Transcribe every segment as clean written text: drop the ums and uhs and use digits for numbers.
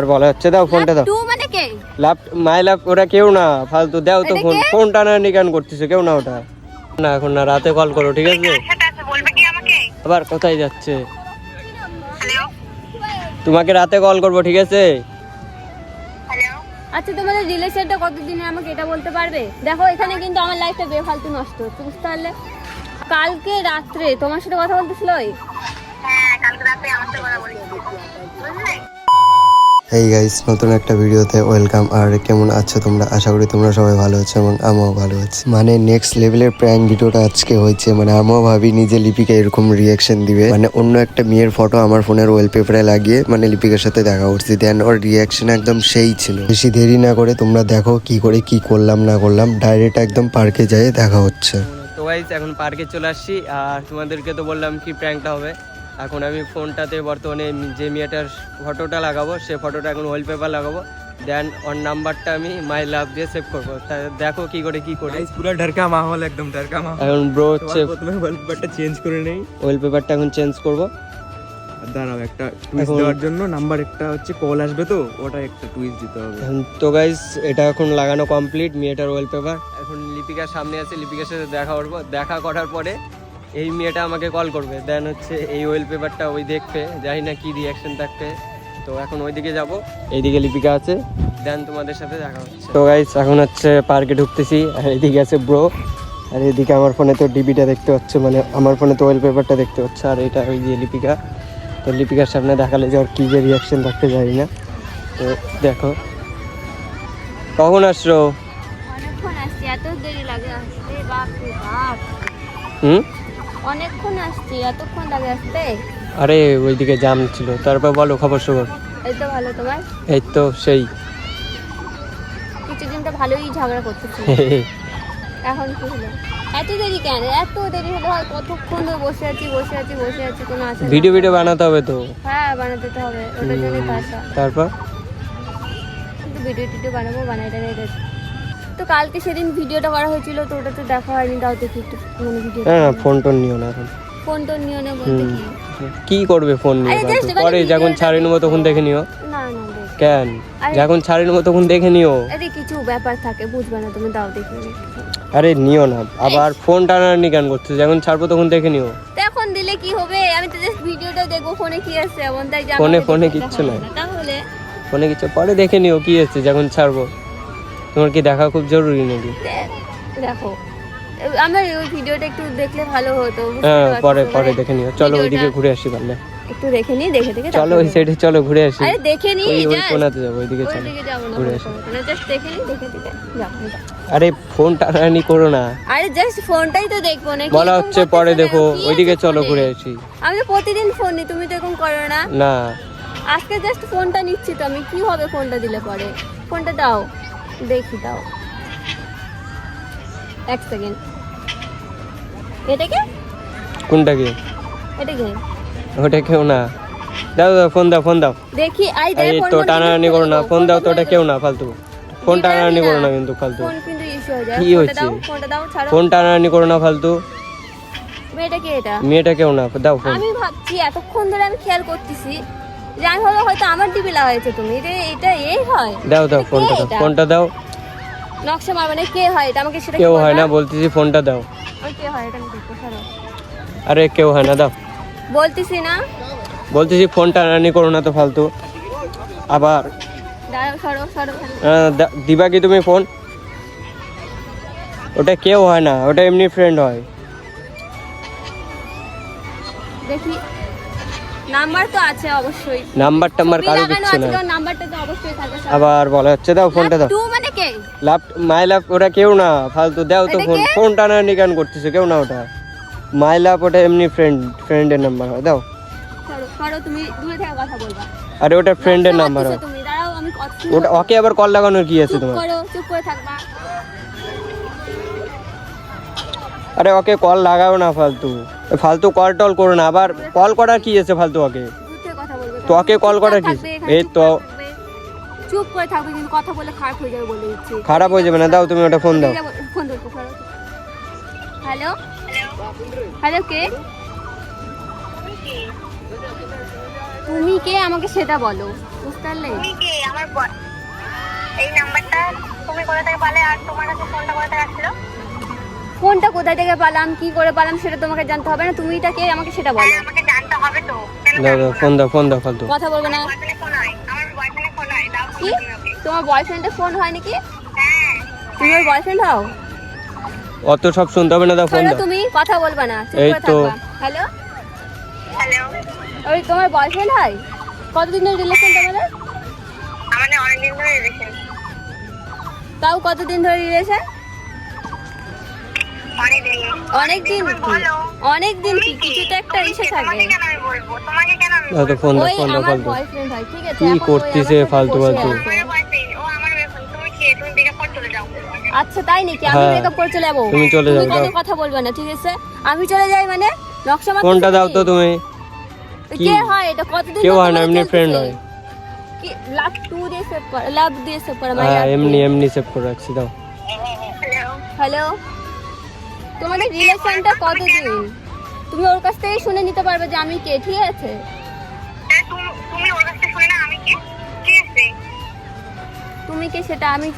আর বলা হচ্ছে দাও ফোনটা দাও। টু মানে কে? লাভ মাই লাভ ওটা কেউ না, ফালতু দাও তো ফোন। ফোনটা না নিকান করতেছে কেউ না, ওটা না এখন না, রাতে কল করো ঠিক আছে? বলবে কি আমাকে? আবার কোথায় যাচ্ছে? হ্যালো তোমাকে রাতে কল করবো ঠিক আছে? হ্যালো আচ্ছা তোমাদের রিলেশনটা কতদিনের আমাকে এটা বলতে পারবে? দেখো এখানে কিন্তু আমার লাইফটা বেফালতু নষ্ট হচ্ছে, বুঝতে পারলে? কালকে রাত্রে তোমার সাথে কথা বলতেছিল। হ্যাঁ কালকে রাতে আমার সাথে কথা বলেছি, বুঝলে? হেই গাইস, নতুন একটা ভিডিওতে ওয়েলকাম। আর কেমন আছো তোমরা? আশা করি তোমরা সবাই ভালো আছো এবং আমিও ভালো আছি। মানে নেক্সট লেভেলের প্র্যাঙ্ক ভিডিওটা আজকে হয়েছে। মানে আমিও ভাবিনি যে লিপিকা এরকম রিয়াকশন দিবে। মানে অন্য একটা মেয়ের ফটো আমার ফোনের ওয়ালপেপারে লাগিয়ে মানে লিপিকার সাথে দেখা করছি, দেন ওর রিয়াকশন একদম সেই ছিল। বেশি দেরি না করে তোমরা দেখো কি করে কি করলাম না করলাম। ডাইরেক্ট একদম পার্কে যেয়ে দেখা হচ্ছে। তো গাইস এখন পার্কে চলে আসছি, আর তোমাদেরকে তো বললাম কি প্র্যাঙ্কটা হবে। এখন আমি ফোনটাতে বর্তমানে যে মেয়েটার ফটোটা লাগাবো সে ফটোটা এখন ওয়ালপেপার লাগাবো, দেন ওর নাম্বারটা আমি মাই লাভ দিয়ে সেভ করবো। দেখো কি করে কি করে। পুরো ডরকা মাহौल, একদম ডরকা মাহौल। এখন ব্রো হচ্ছে প্রথমে ওয়ালপেপারটা চেঞ্জ করে নেই। ওয়ালপেপারটা এখন চেঞ্জ করবো। আর দাঁড়াও, একটা টুইস্ট দেওয়ার জন্য নাম্বার একটা হচ্ছে কল আসবে, তো ওটা একটা টুইস্ট দিতে হবে। তো গাইস এটা এখন লাগানো কমপ্লিট মেয়েটার ওয়ালপেপার। এখন লিপিকার সামনে আছে, লিপিকার সাথে দেখা করবো। দেখা করার পরে এই মেয়েটা আমাকে কল করবে, দেন হচ্ছে এই ওয়ালপেপারটা ওই দেখবে, জানি না কি রিয়াকশন থাকবে। তো এখন ওইদিকে যাব, এইদিকে লিপিকা আছে, দেন তোমাদের সাথে দেখা হচ্ছে। তো গাইস এখন হচ্ছে পার্কে ঢুকতেছি, আর এইদিকে আছে ব্রো, আর এইদিকে আমার ফোনে তো ডিবিটা দেখতে হচ্ছে, মানে আমার ফোনে তো ওয়ালপেপারটা দেখতে হচ্ছে। আর এটা ওই যে লিপিকা, তো লিপিকার সামনে দেখালে যে ওর কী যে রিয়াকশন থাকতে জানি না। তো দেখো কখন আসছো? অনেকক্ষণ আসছি, এত দেরি লাগে আসতে? বাপ রে বাপ, অনেকক্ষণ আসছি, এতক্ষণ লাগে আসতে? আরে ওইদিকে জাম ছিল। তারপর বলো খবর সবর? এই তো ভালো, তোমার? এই তো সেই কিছুদিন তো ভালোই ঝগড়া করতেছি, এখন কি হলো? এত দেরি কেন? এত দেরি হলে হয় কতক্ষণ ধরে বসে আছি কোনো আসে না। ভিডিও বানাতে হবে তো। হ্যাঁ বানাতে তো হবে, ওটার জন্যই তো আসা। তারপর কিন্তু ভিডিও বানাবো, বানাইটা তো কালকে সেদিন ভিডিওটা করা হয়েছিল, তো ওটা তো দেখা হয়নি। তাও দেখি একটু মানে ভিডিও। না ফোন টোন নিও না এখন। ফোন তো নিও না বলতে কি করবে ফোন নিয়ে? আরে just পরে যখন ছাড়ে নেবো তখন দেখে নিও। না না দেখ। কেন? যখন ছাড়ে নেবো তখন দেখে নিও। আরে কিছু ব্যাপার থাকে, বুঝবে না তুমি, দাও দেখে নিও। আরে নিও না, আবার ফোন টানানি কেন করছো? যখন ছাড়বো তখন দেখে নিও। তো এখন দিলে কি হবে? আমি তো জাস্ট ভিডিওটা দেখবো, ফোনে কি আছে এমন, তাই যে ফোনে কিচ্ছু নাই। তাহলে ফোনে কিছু পরে দেখে নিও কি আছে যখন ছাড়বো। তোমার কি দেখা খুব জরুরি নাকি? দেখো আমার ওই ভিডিওটা একটু দেখলে ভালো হতো। হ্যাঁ পরে দেখে নিও। চলো ওইদিকে ঘুরে আসি পারলে। একটু দেখে নি, দেখে চলো ওই সাইডে চলো ঘুরে আসি। আরে দেখে নি, ওই কোণাতে যাবো, ওইদিকে চলো ওইদিকে যাবো না, ঘুরে আসি। জাস্ট দেখে নি, দেখে যাও। আরে ফোন টানানি করো না, আরে জাস্ট ফোনটাই তো দেখবো না। বলা হচ্ছে পরে দেখো, ওইদিকে চলো ঘুরে আসি। আমি তো প্রতিদিন ফোন নিই, তুমি তো এরকম করো না। না আজকে জাস্ট ফোনটা নিচ্ছি তো আমি, কি হবে ফোনটা দিলে পরে? ফোনটা দাও, দেখি দাও। এক সেকেন্ড, এটা কি? কোনটা কি? এটা কি? ওটা কেউ না। দাও ফোন দাও। দেখি আই দে। এই ফোন তো টানাটানি করো না, ফোন দাও তো, ওটা কেউ না ফালতু। ফোন টানাটানি করো না কিন্তু ফালতু। ফোন কিন্তু ইস্যু হয়ে যায়। কি হচ্ছে? ফোনটা দাও, ছাড়ো। ফোন টানাটানি করো না ফালতু। মেয়েটা কি? এটা মেয়েটা কেউ না, দাও ফোন। আমি ভাবছি এতক্ষণ ধরে আমি খেয়াল করতেছি যে আমি হলো হয়তো আমার ডিবি লাগাইছে তুমি। এটা এই হয়? দাও ফোনটা দাও। নকশা মারবে না, কে হয় এটা? আমাকে সেটা কেউ হয় না বলতেছি, ফোনটা দাও। ওই কে হয় এটা? আমি দেখবো, ছাড়ো। আরে কেউ হয় না, দাও। বলতেছি না, বলতেছি ফোন টানাটানি করো না তো ফালতু। আবার দাঁড়াও, সরো। দিবা কি তুমি ফোন? ওটা কেউ হয় না, ওটা এমনি ফ্রেন্ড হয়। দেখি নাম্বার তো আছে অবশ্যই। নাম্বার টাম্বার কারো কিচ্ছু না। নাম্বারটা তো অবশ্যই থাকবে। আবার বলা হচ্ছে দাও ফোনটা দাও। টু মানে কে? লাভ মাই লাভ ওটা কেউ না, ফালতু দাও তো ফোন। ফোন টানাটানি কেন করতেছো? কেউ না ওটা। মাই লাভ ওটা এমনি ফ্রেন্ডের নাম্বার হয়, দাও। সরো, তুমি দূরে থেকে কথা বলবা। আরে ওটা ফ্রেন্ডের নাম্বার হয়। তুমি দাঁড়াও, আমি কথা ওটা ওকে আবার কল লাগানোর কি আছে তোমার? চুপ করে থাকবা। আরে ওকে কল লাগাও না ফালতু কল টল করো না। আবার কল করার কি আছে ফালতু? ওকে দূর থেকে কথা বলবে। তো ওকে কল করার কি? এই তো চুপ করে থাকবে, কিন্তু কথা বলে খারাপ হয়ে যাবে বলে দিচ্ছি। খারাপ হয়ে যাবে না, দাও তুমি ওটা ফোন দাও। ফোন ধরো। হ্যালো কে? তুমি কে আমাকে সেটা বলো। বুঝতে পারলে? তুমি কে? আমার এই নাম্বারটা তুমি কোথা থেকে পালে আর তোমার কাছে ফোনটা কোথা থেকে আসলো? ফোনটা কোথায় থেকে পেলাম, কি করে পেলাম সেটা তোমাকে জানতে হবে না। তুমি এটা কে আমাকে সেটা বলো। আমাকে জানতে হবে তো। কেন দাও দাও ফোন দাও ফালতু। কথা বলবে না। বয়ফ্রেন্ডের ফোন হয়, আমার বয়ফ্রেন্ডের ফোন হয়, দাও কি? ফোন তুমি ওকে। তোমার বয়ফ্রেন্ডের ফোন হয় নাকি? হ্যাঁ। তুমি ওর বয়ফ্রেন্ড হও? অত সব শুনতে হবে না, দাও ফোন শোনো, দাও। তুমি কথা বলবে না, চুপ এই করে তো। থাকবা। Hello, hello. ওই তোমার বয়ফ্রেন্ড হয়? কতদিনের রিলেশন তোমাদের? আমাদের অনেকদিন ধরে রিলেশন। তাও কতদিন ধরে রিলেশন? অনেকদিন। অনেকদিন তুমি কি? বলো। অনেকদিন কি? তুমি কিছু তো একটা তুমি ইসে কে? থাকে। তোমাকে কেন আমি বলবো? তোমাকে কেন আমি দাও তো বলবো? ফোন দাও ওই আমার ফালতু। বয়ফ্রেন্ড হয়, ঠিক আছে? কি এখন ওই করতিছে আমার সাথে ফালতু বসে ফালতু? আছে। আমার বয়ফ্রেন্ড, ও আমার বয়ফ্রেন্ড। তুমি কে? তুমি ব্রেকআপ করে চলে যাও। আচ্ছা তাই নাকি? আমি হ্যাঁ। ব্রেকআপ করে চলে যাবো? তুমি চলে যাও, কোনো যাও। কথা বলবে না, ঠিক আছে? আমি চলে যাই মানে নকশা মারতেছো ফোনটা দাও নাকি? তো তুমি। কি? কে হয় এটা? কতদিন কেউ ধরে হয় না, তোমাদের এমনি চলতেছে? ফ্রেন্ড হয়। কি লাভ টু দিয়ে সেভ কর, লাভ দিয়ে সেভ কর, মাই হ্যাঁ লাভ এমনি সেভ করে রাখছি, দাও। হ্যালো। হ্যালো, তোমাদের রিলেশনটা কতদিন? তুমি ওর কাছ থেকে শুনে নিতে পারবে যে আমি কে, ঠিক আছে? তুমি ওর কাছ থেকে শুনে না আমি কে? ঠিক আছে। তুমি কে সেটা আমি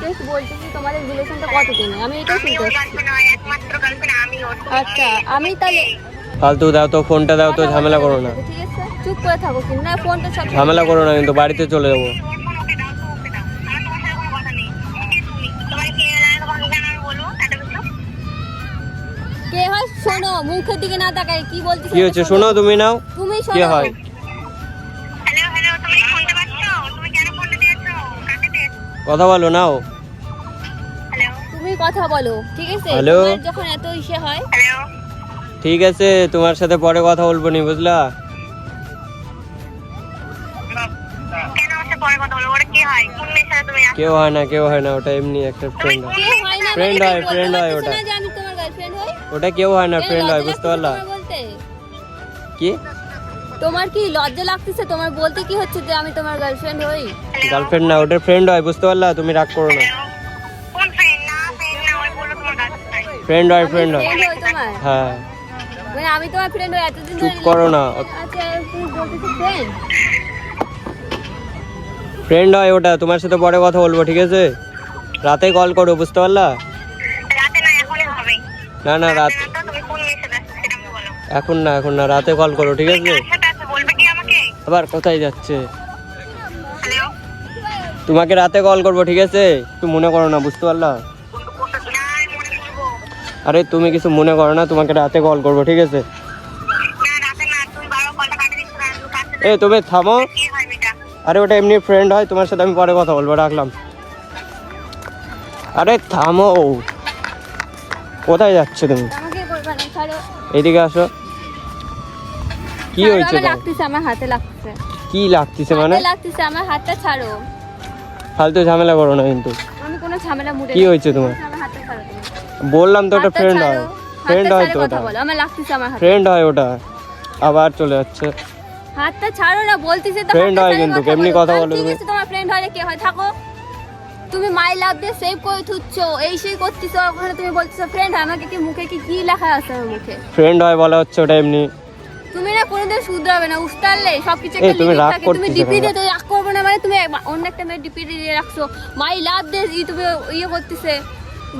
জাস্ট বলতেছি তোমাদের রিলেশনটা কতদিন, আমি এটাই আমি শুনতে ওর চাচ্ছি। গার্লফ্রেন্ড নয়, একমাত্র গার্লফ্রেন্ড আমি ওর। তুমি আচ্ছা, কে? আমি তাহলে ফালতু দাও তো ফোনটা, দাও তো, কথা ঝামেলা বলতে করো হবে না। না, ঠিক আছে? চুপ করে থাকো কিন্তু না, ফোনটা সব ঝামেলা করো না কিন্তু, বাড়িতে চলে যাবো। ওর ফোন ওকে দাও তো, ওকে দাও। আমার তোমার সাথে কোনো কথা নেই। কে তুমি? তোমার কে জানো তোমাকে কেন আমি বলবো? এত কিছু? কে হয় শোনো, মুখের দিকে না তাকায় কি বলছিস? কি হচ্ছে শোনো, তুমি নাও। তুমি কে শোনো। হয়? হ্যালো হ্যালো, তুমি কি শুনতে পাচ্ছ? তুমি কেন ফোনটা দিয়েছো? কাকে দিয়েছো? কথা বলো, নাও। হ্যালো তুমি কথা বলো, ঠিক আছে? হ্যালো? তোমার যখন এত ইসে হয়, হ্যালো। ঠিক আছে, তোমার সাথে পরে কথা বলবো নি, বুঝলা? কেন আমার সাথে পরে কথা বলো? ওরা কে হয়? কোন মেয়ের সাথে তুমি আসো? কেউ হয় না, ওটা এমনি একটা ফ্রেন্ড হয়। কে হয় না Friend মানে হয়, কি friend বলতে হয় পারতেছো ওটা। না যে আমি তোমার গার্লফ্রেন্ড হই? ওটা কেউ হয় না, কেন ফ্রেন্ড হয়, লজ্জা বুঝতে লাগতেছে পারলা? তোমার বলতে? কি তোমার কি লজ্জা লাগতেছে তোমার বলতে কি হচ্ছে যে আমি তোমার গার্লফ্রেন্ড হই? গার্লফ্রেন্ড না, ওটা ফ্রেন্ড হয়, বুঝতে পারলা? তুমি রাগ করো না। কোন ফ্রেন্ড? না ফ্রেন্ড না, ওই বললো তোমার গার্লফ্রেন্ড। ফ্রেন্ড হয়, আমি ফ্রেন্ড হয়। friend হই তোমার? হ্যাঁ, মানে আমি তোমার ফ্রেন্ড হই এতদিন চুপ ধরে করো না। আচ্ছা তুমি বলতেছো ফ্রেন্ড? ফ্রেন্ড হয় ওটা, তোমার সাথে পরে কথা বলবো, ঠিক আছে? রাতে কল করো, বুঝতে পারলা? রাতে না, এখনই হবে। না না, রাত না তো, তুমি কোন মেয়ের সাথে আসছো সেটা আমাকে বলো। এখন না, রাতে কল করো, ঠিক আছে? কার সাথে আসছো বলবে কি আমাকে? আবার কোথায় যাচ্ছে? হ্যালো। তোমাকে রাতে কল করবো, ঠিক আছে? একটু মনে করো না, বুঝতে পারলা? না, আমি মনে করবো। আরে তুমি কিছু মনে করো না, তোমাকে রাতে কল করবো, ঠিক আছে? না, রাতে না, তুমি বারবার কলটা কাটে দিচ্ছ না, তুমি কার সাথে? এই তুমি থামো। কে হয় মেয়েটা? আরে ওটা এমনি ফ্রেন্ড হয়, তোমার সাথে আমি পরে কথা বলবো, রাখলাম। আরে থামো, কোথায় যাচ্ছে তুমি? আমাকে বলবা না, ছাড়ো। এদিকে আসো। কি ছাড়ো, হয়েছে আমার তোমার? লাগতেছে, আমার হাতে লাগতেছে। কি লাগতেছে মানে? হাতে লাগতেছে, আমার হাতটা ছাড়ো। ফালতু ঝামেলা করো না কিন্তু। আমি কোনো ঝামেলা মুড়ে কি হয়েছে তোমার? আমার হাতটা ছাড়ো তুমি। বললাম তো ওটা হাতটা ফ্রেন্ড হয়, ছাড়ো, ফ্রেন্ড হাতটা হয় ছাড়ে তো কথা ওটা, বলো, আমার লাগতেছে আমার হাতে। ফ্রেন্ড হয় ওটা। আবার চলে যাচ্ছে। হাতটা ছাড়ো না বলতেছে তো। Friend হাতটা হয় ছাড়ে কিন্তু, কেমনি কথা বলো ঠিক তুমি? আছে, তোমার ফ্রেন্ড হয় না, কে হয়? থাকো। তুমি মাই লাভ দিয়ে সেভ করে থুচ্ছো, এই সেই করতেছো, ওখানে তুমি বলতেছো ফ্রেন্ড। আমাকে কি মুখে কি লেখা আছে আমার মুখে? ফ্রেন্ড হয় বলা হচ্ছে ওটা এমনি। তুমি না কোনোদিন শুধরাবে না, উস্তারলে সবকিছু এই, একটা তুমি লিমিট রাগ থাকে। তুমি করতেছো ডিপি কেন? দিয়ে তো রাগ করবে না মানে? তুমি অন্য একটা মেয়ে ডিপি দিয়ে রাখছো, মাই লাভ দিয়ে তুমি ইয়ে করতেছে,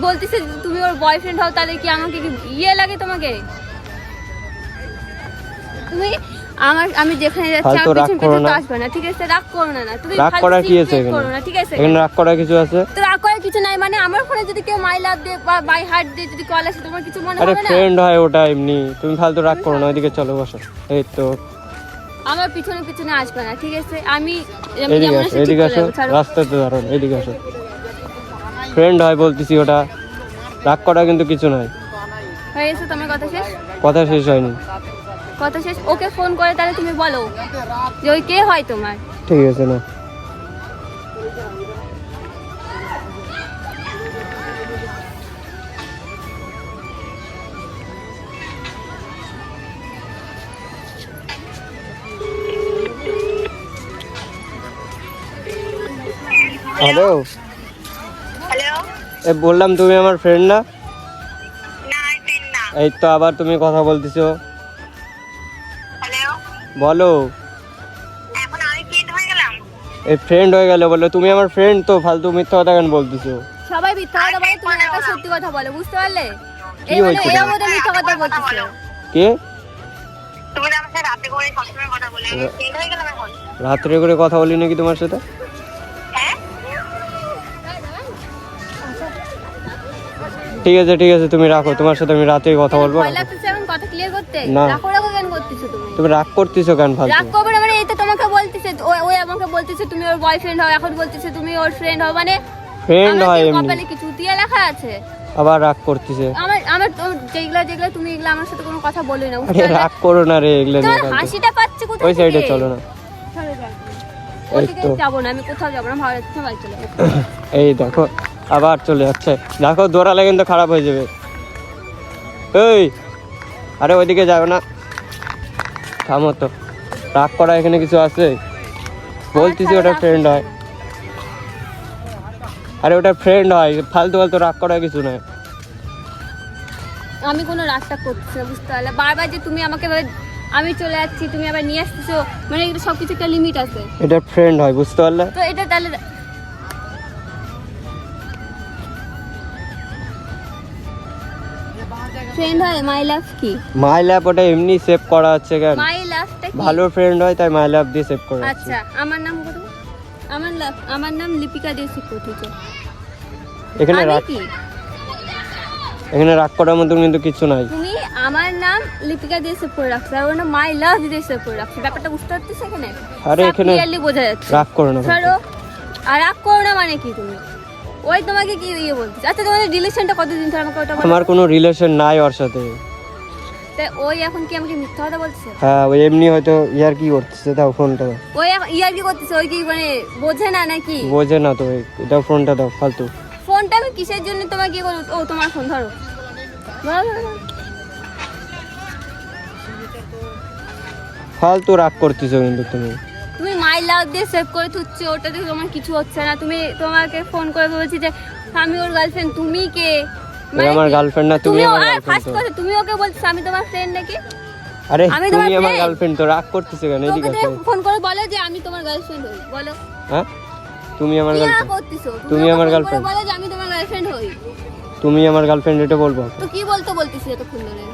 বলতেছে তুমি ওর বয়ফ্রেন্ড হও, তাহলে কি আমাকে কি ইয়ে লাগে তোমাকে? তুমি আমি যেখানে যাচ্ছি ফালতু আমার রাগ পিছন করো পিছন না। আসবে না, ঠিক আছে? রাগ করো না, তুমি রাগ ফালতু করার কি আছে create এখানে? করো না, ঠিক আছে? এখানে রাগ করার কিছু আছে? তো রাগ করার কিছু নাই মানে? আমার ফোনে যদি কেউ মাই লাভ দিয়ে বা মাই হার্ট দিয়ে যদি কল আসে, তোমার কিছু মনে আরে হবে না? ফ্রেন্ড হয় ওটা এমনি, তুমি ফালতু রাগ করো না, ওইদিকে চলো, বসো। এই তো, আমার পিছনে পিছনে আসবে না, ঠিক আছে? আমি এদিকে যেমন আসো, আছি ঠিক এদিকে করে আসো, যাবো, ছাড়ো। রাস্তাতে দাঁড়ান, এদিকে আসো। ফ্রেন্ড হয় বলতেছি ওটা, রাগ করা কিন্তু কিছু নয়। হয়ে গেছে তোমার কথা শেষ? কথা শেষ হয়নি। কথা শেষ? ওকে ফোন করে তাহলে তুমি বলো যে ওই কে হয় তোমার। ঠিক আছে না। Hello, hello. এ বললাম তুমি আমার ফ্রেন্ড না? না, আমি ফ্রেন্ড না। এই তো আবার তুমি কথা বলতেছো, হ্যালো। বলো। এখন আমি ফ্রেন্ড হয়ে গেলাম? এই ফ্রেন্ড হয়ে গেল বলে, তুমি আমার ফ্রেন্ড তো, ফালতু মিথ্যা কথা কেন বলতেছো? সবাই মিথ্যা কথা বলে, তুমি একটা সত্যি কথা বলে, বুঝতে পারলে? কি এই মানে হয়েছে? এর মধ্যে মিথ্যা কথা বলতেছে। কে তুমি না আমার সাথে রাতে করে সবসময় কথা বলে, আমি ফেল হয়ে গেলাম এখন। রাত্রে করে কথা বলি নাকি তোমার সাথে? হ্যাঁ ঠিক আছে ঠিক আছে, তুমি রাখো, তোমার সাথে আমি রাতেই কথা বলবো। ভয় লাগতেছে এখন কথা ক্লিয়ার করতে? না। রাখো রাখো কেন করতেছো তুমি? তুমি রাগ করতেছো কেন রাগ ফালতু? করবে না মানে এই তো তোমাকে বলতেছে, ওই আমাকে বলতেছে তুমি ওর বয়ফ্রেন্ড হও, এখন বলতেছে তুমি ওর ফ্রেন্ড হও, মানে ফ্রেন্ড আমার হয় কি এমনি, কপালে কি চুতিয়া লেখা আছে? আবার রাগ করতেছে। আমার আমার তো যেগুলা তুমি এগুলা আমার সাথে কোনো কথা বলবে না, আরে বুঝতে পারলে? রাগ করো না রে এগুলো নিয়ে তোমার ফালতু। হাসিটা পাচ্ছে কোথায় ওই সাইডে থেকে? চলো না। চলো যাই। এই ওদিকে তো। যাবো না, আমি কোথাও যাবো না, ভালো লাগছে না, বাড়ি চলে যাবো। এই দেখো আবার চলে যাচ্ছে, দেখো দৌড়ালে কিন্তু খারাপ হয়ে যাবে। এই আরে ওইদিকে যাও না, থামো তো, রাগ করা এখানে কিছু আছে? বলতেছি ওটা ফ্রেন্ড হয়, আরে ওটা ফ্রেন্ড হয়, ফালতু ফালতু রাগ করা কিছু নয়। আমি কোনো রাস্তা করতেছি না, বুঝতে পারলে? বারবার যে তুমি আমাকে আমি চলে যাচ্ছি, তুমি আবার নিয়ে আসতেছো, মানে এগুলো সবকিছু একটা লিমিট আছে। এটা ফ্রেন্ড হয়, বুঝতে পারলে? তো এটা তাহলে ফ্রেন্ড হয়? মাই লাভ কি? মাই ল্যাব ওটা এমনি সেভ করা আছে কেন? মাই লাভটা কি? ভালো ফ্রেন্ড হয় তাই মাই ল্যাব দিয়ে সেভ করা আছে। আচ্ছা, আমার নাম কত? আমার নাম লিপিকা দেশি কোথিকে। এখানে আমি রাগ, কি? এখানে রাগ করার মতো কিন্তু কিছু নাই। তুমি আমার নাম লিপিকা দিয়ে সেভ করে রাখছো, আর ওর নাম মাই লাভ দিয়ে সেভ করে রাখছো, ব্যাপারটা বুঝতে পারছিস এখানে? আরে এখানে ক্লিয়ারলি বোঝা যাচ্ছে। রাগ করো না ছাড়ো, আর রাগ করো না মানে কি তুমি? ওই তোমাকে কি ইয়ে বলছিস? আচ্ছা তোমাদের রিলেশনটা কতদিন ধরে আমাকে ওটা বলো। আমার কোনো রিলেশন নাই ওর সাথে। তাই ওই এখন কি আমাকে মিথ্যা কথা বলছে? হ্যাঁ ওই এমনি হয়তো ইয়ার কি করতেছে, দাও ফোনটা দাও। ওই ইয়ার কি করতেছে? ওই কি মানে বোঝে না নাকি? বোঝে না তো, দাও ফোনটা দাও ফালতু। ফোনটা আমি কিসের জন্য তোমাকে কি করব? ও তোমার ফোন ধরো, ধরো, ধরো, ধরো। ফালতু রাগ করতেছো কিন্তু তুমি। তুমি মাই লাভ দিয়ে সেভ করে তুচ্ছো, ওটাতে তোমার কিছু হচ্ছে না। তুমি তোমাকে ফোন করে বলছি যে আমি ওর গার্লফ্রেন্ড, তুমি কে? এ আমার গার্লফ্রেন্ড না, তুমি আমার গার্লফ্রেন্ড ফার্স্ট তো। কথা তুমি ওকে বলছিস আমি তোমার ফ্রেন্ড নাকি? আরে আমি তুমি তোমার আমার friend। গার্লফ্রেন্ড তো, রাগ করতেছো কেন? তোকে এদিকে আসো। ফোন করে বলো যে আমি তোমার গার্লফ্রেন্ড হই, বলো। হ্যাঁ তুমি আমার কি গার্লফ্রেন্ড, করতেছো? তুমি ওকে আমার phone করে girlfriend। বলো যে আমি তোমার গার্লফ্রেন্ড হই। তুমি আমার গার্লফ্রেন্ড এটা বলবো? তো কি বলতেছি এতক্ষণ ধরে?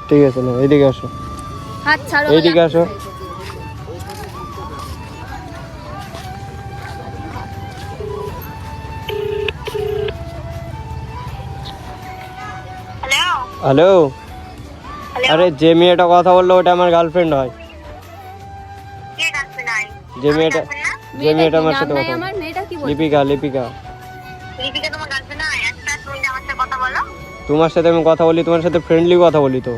ঠিক আছে না, এদিকে আসো, হাত ছাড়ো, এইদিকে আসো। হ্যালো হ্যালো, হ্যালো আরে যে মেয়েটা কথা বললো ওটা আমার গার্লফ্রেন্ড হয়। কে ডাকছে নাই? যে মেয়েটা, যে মেয়েটা আমার সাথে কথা আমার মেয়েটা কি বলছে? লিপিকা, লিপিকা। লিপিকা তোমার গার্লফ্রেন্ড না? একটা তুমি যে আমার সাথে কথা বলো, তোমার সাথে আমি কথা বলি, তোমার সাথে ফ্রেন্ডলি কথা বলি তো।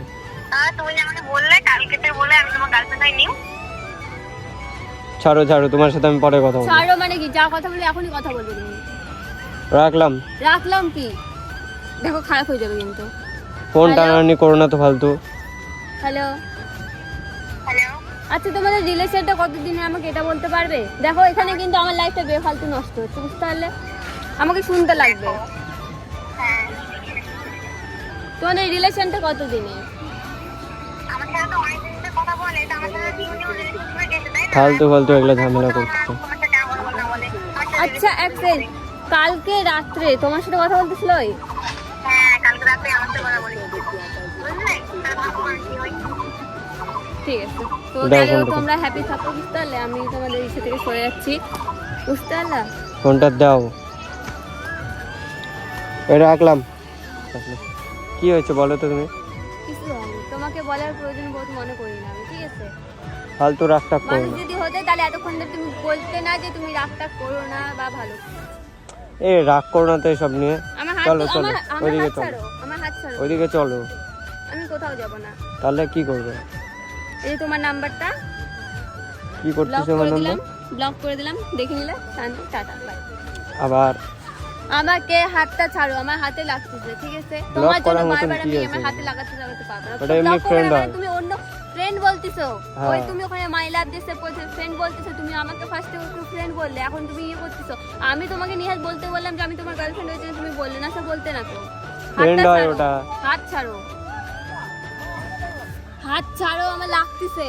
তুমি যে আমাকে বললে কালকে থেকে বলে আমি তোমার গার্লফ্রেন্ড হই নিউ। ছাড়ো ছাড়ো, তোমার সাথে আমি পরে কথা বলবো। ছাড়ো মানে কি? যা কথা বলি এখনই কথা বলবে তুমি। রাখলাম, রাখলাম কি? দেখো খারাপ হয়ে যাবে কিন্তু। Phone Hello? টানাটানি করো না তো ফালতু। হ্যালো, হ্যালো আচ্ছা তোমাদের রিলেশনটা কতদিনের আমাকে এটা বলতে পারবে? দেখো এখানে কিন্তু আমার লাইফটা বেফালতু নষ্ট হচ্ছে, বুঝতে পারলে? আমাকে শুনতে লাগবে। হ্যাঁ তোমাদের রিলেশনটা কতদিনের? আমার সাথে তো অনেক দিন ধরে কথা বলে, তো আমার সাথে নিউ নিউ রিলেশন হয়ে গেছে তাই না? ফালতু ফালতু এগুলো ঝামেলা করতেছে। তোমার সাথে আমার কথা বলে, আমার সাথে আচ্ছা এক সেকেন্ড, কালকে রাত্রে তোমার সাথে কথা বলতেছিল? হ্যাঁ কালকে রাতে আমার সাথে কথা বলে, বুঝলে? তাহলে ভাবো আমি কি হই। ঠিক আছে, তো দাও তাহলে ফোনটা। তোমরা হ্যাপি থাকো, বুঝতে পারলে? আমি তোমাদের ইসে থেকে সরে যাচ্ছি, বুঝতে পারলা? ফোনটা দাও, এটা রাখলাম। কি হয়েছে বলো তো তুমি? কিছু হয়নি, তোমাকে বলার প্রয়োজন বোধ মনে করি না আমি, ঠিক আছে? ফালতু রাগটাগ করো মানুষ না। যদি হতে তাহলে এতক্ষণ ধরে তুমি বলতে না যে তুমি রাগটা করো না বা ভালো। এ রাগ করো না তো এসব নিয়ে। আমার হাত চলো, চলো, আমার ওইদিকে হাত চলো। ছাড়ো, আমার হাত ছাড়ো। ওইদিকে চলো, আমি কোথাও যাব না। তাহলে কি করবে? এই যে তোমার নাম্বারটা কি ব্লক করতেছো আমার করে নাম্বার? দিলাম, ব্লক করে দিলাম, দেখে নিলে। শান্তি, টাটা, বাই। আবার আমাকে হাতটা ছাড়ো, আমার হাতে লাগতেছে, ঠিক আছে? Block তোমার জন্য করার মতন বারবার কি আমি আছে? আমার হাতে লাগাতে পারবো না। ওটা এমনি Block করবে friend না, মানে হয়। তুমি অন্য ফ্রেন্ড বলতিছো। হ্যাঁ। ওই তুমি ওখানে মাই লাভ দিয়ে সেভ করেছো, ফ্রেন্ড বলতিছো, তুমি আমাকে ফার্স্টে ওকে ফ্রেন্ড বললে, এখন তুমি ইয়ে করতেছো। আমি তোমাকে নিহাত বলতে বললাম যে আমি তোমার গার্লফ্রেন্ড হয়েছে, তুমি বললে না, সে বলতে না তো। Friend হাতটা হয় ছাড়ো, ওটা। হাত ছাড়ো, হাত ছাড়ো, আমার লাগতেছে।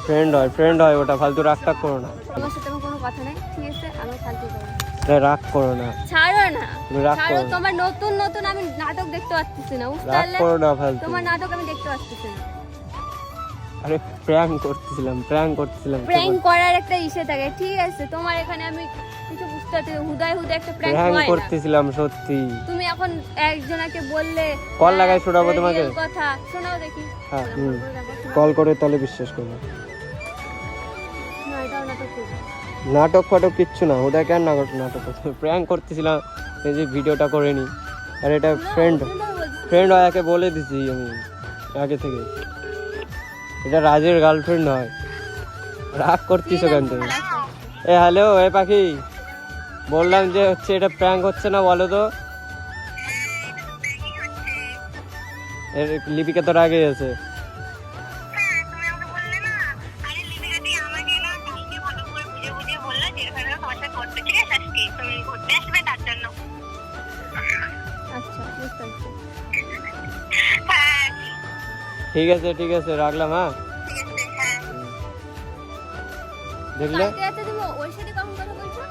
ফ্রেন্ড হয় ওটা, ফালতু রাগ টাগ করো না, তোমার সাথে আমার কোনো কথা নেই, ঠিক আছে? আমি ফালতু করবো না। রাগ করো না, ছাড়ো না, তুমি রাগ ছাড়ো। করো না। তোমার নতুন নতুন আমি নাটক দেখতে পাচ্ছি না, বুঝতে রাগ পারলে? করো না ফালতু। তোমার নাটক আমি দেখতে পাচ্ছি না। আরে প্র্যাঙ্ক করতেছিলাম। প্র্যাঙ্ক করার একটা ইসে থাকে, ঠিক আছে? তোমার এখানে আমি কিছু বুঝতে পারছি না, হুদায় একটা প্র্যাঙ্ক প্র্যাঙ্ক হয় না। করতেছিলাম সত্যি। তুমি এখন একজনকে বললে কল লাগাই শোনাবো তোমাকে? real কথা শোনাও দেখি। হ্যাঁ, কল হুম। করে দেখো, শোনাও। কল করে তাহলে বিশ্বাস করবো। না, এটাও নাটক করবো। নাটক ফাটক কিচ্ছু না, ওটা কেন নাটক করতে, প্র্যাঙ্ক করতেছিলাম, এই যে ভিডিওটা করে নি। আর এটা ফ্রেন্ড হয়, একে বলে দিছি আমি আগে থেকে, এটা রাজের গার্লফ্রেন্ড হয়। রাগ করতিস কেন তুমি? এ হ্যালো, এ পাখি, বললাম যে হচ্ছে এটা প্র্যাঙ্ক হচ্ছে না, বলো তো। লিপিকা তো রাগে আছে। হ্যাঁ, তুমি আমাকে বললে না, আরে লিপিকাদি আমাকে না কালকে ভালো করে বুঝিয়ে বললো যে এখানে তোমার সাথে করতে, ঠিক আছে? আজকে তুমি ঘুরতে আসবে তার জন্য। আচ্ছা, বুঝতে পারছি। হ্যাঁ, ঠিক আছে রাখলাম। হ্যাঁ, ঠিক আছে, হ্যাঁ। দেখলে? কালকে রাতে তুমি ওর সাথে কখন কথা বলছো?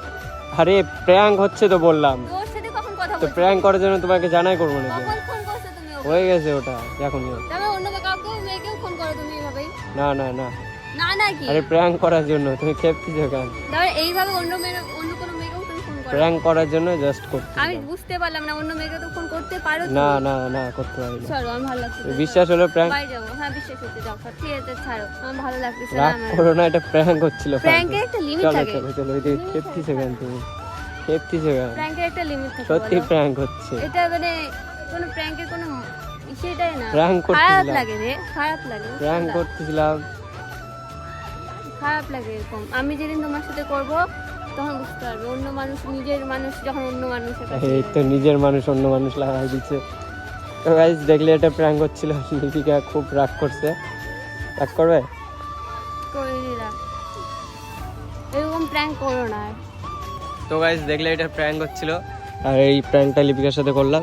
আরে প্র্যাঙ্ক হচ্ছে তো বললাম, ওর সাথে কখন কথা তো বলছো? প্র্যাঙ্ক করার জন্য তোমাকে জানাই করবো নাকি? কখন ফোন করছো তুমি ওকে? হয়ে গেছে ওটা এখন। তবে অন্য কাউকেও মেয়েকেও ফোন করো তুমি এইভাবেই? না না কি? আরে প্র্যাঙ্ক করার জন্য, তুমি খেপতিছো কেন? তবে এইভাবে অন্য কোনো মেয়েকেও তুমি ফোন করো? প্র্যাঙ্ক করার জন্য জাস্ট করতে। আমি বুঝতে পারলাম না, অন্য মেয়েকে তো ফোন করতে পারো তুমি? না করতে পারি না। চলো, আমার ভালো লাগছে না। বিশ্বাস হলো প্র্যাঙ্ক। বাড়ি যাবো। হ্যাঁ, বিশ্বাস হতে যাও। ঠিক আছে, ছাড়ো, আমার ভালো লাগতেছে না। রাগ করো না, এটা প্র্যাঙ্ক হচ্ছিল। প্র্যাঙ্কের একটা লিমিট চলো থাকে। ওই যে খেপতিছো কেন তুমি? খেপতিছো কেন? প্র্যাঙ্কের একটা লিমিট থাকে। সত্যি বলো। প্র্যাঙ্ক হচ্ছে। এটা মানে কোনো প্র্যাঙ্কের কোনো সেটাই না। Prank খারাপ করতেছিলাম। লাগে রে, খারাপ লাগে। প্র্যাঙ্ক করতেছিলাম। খারাপ লাগে এরকম। আমি যেদিন তোমার সাথে করব তখন বুঝতে পারবে, অন্য মানুষ, নিজের মানুষ যখন অন্য মানুষের কাছে এই তো নিজের মানুষ অন্য মানুষ লাগাই দিচ্ছে। তো গাইস দেখলে এটা প্র্যাঙ্ক হচ্ছিল। লিপিকা খুব রাগ করছে। রাগ করবে? করে দিলাম। এরকম প্র্যাঙ্ক করো না আর। তো গাইস দেখলে এটা প্র্যাঙ্ক হচ্ছিল, আর এই প্র্যাঙ্কটা লিপিকার সাথে করলাম।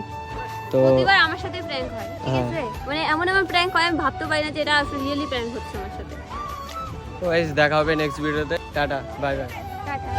তো প্রতিবার আমার সাথে প্র্যাঙ্ক হয়, ঠিক হ্যাঁ। আছে? মানে এমন প্র্যাঙ্ক হয় আমি ভাবতে পারি না যে এটা আসলে রিয়েলি প্র্যাঙ্ক হচ্ছে আমার সাথে। গাইস দেখা হবে নেক্সট ভিডিওতে। Tata, bye bye. টাটা।